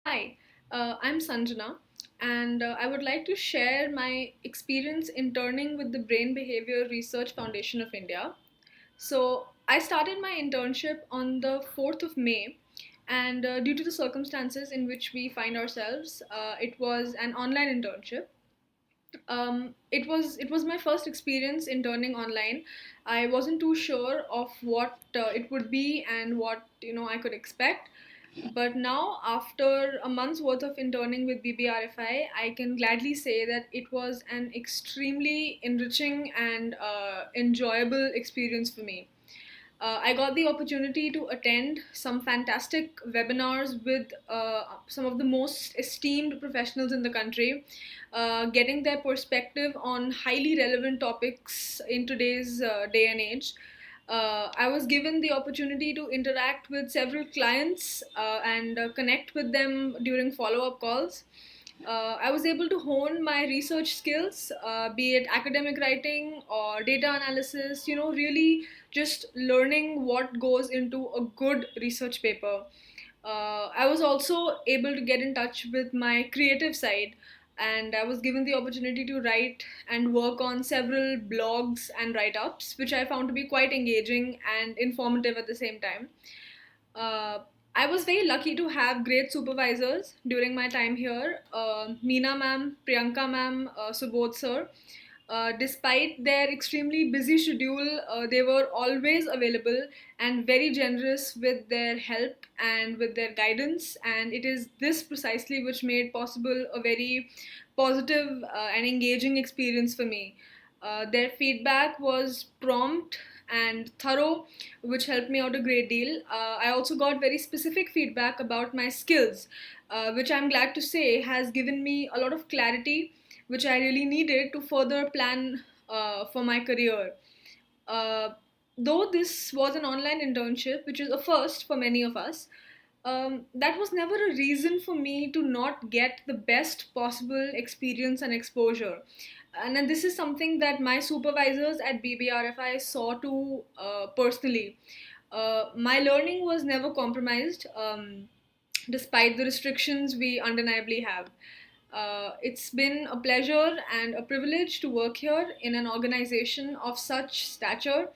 Hi, I'm Sanjana, and I would like to share my experience interning with the Brain Behavior Research Foundation of India. So, I started my internship on the 4th of May, and due to the circumstances in which we find ourselves, it was an online internship. It was my first experience interning online. I wasn't too sure of what it would be and what I could expect. But now, after a month's worth of interning with BBRFI, I can gladly say that it was an extremely enriching and enjoyable experience for me. I got the opportunity to attend some fantastic webinars with some of the most esteemed professionals in the country, getting their perspective on highly relevant topics in today's day and age. I was given the opportunity to interact with several clients and connect with them during follow up calls. I was able to hone my research skills, be it academic writing or data analysis, really just learning what goes into a good research paper. I was also able to get in touch with my creative side, and I was given the opportunity to write and work on several blogs and write ups, which I found to be quite engaging and informative at the same time. Uh, I was very lucky to have great supervisors during my time here. Meena ma'am, Priyanka ma'am, Subodh sir. Despite their extremely busy schedule, they were always available and very generous with their help and with their guidance. And it is this precisely which made possible a very positive and engaging experience for me. Their feedback was prompt and thorough, which helped me out a great deal. I also got very specific feedback about my skills, which I'm glad to say has given me a lot of clarity, which I really needed to further plan for my career. Uh, though this was an online internship, which is a first for many of us, that was never a reason for me to not get the best possible experience and exposure. And then this is something that my supervisors at BBRFI saw to personally. My learning was never compromised, despite the restrictions we undeniably have. It's been a pleasure and a privilege to work here in an organization of such stature.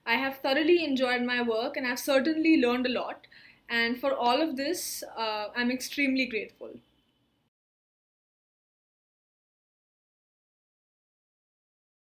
I have thoroughly enjoyed my work and I've certainly learned a lot. And for all of this, I'm extremely grateful.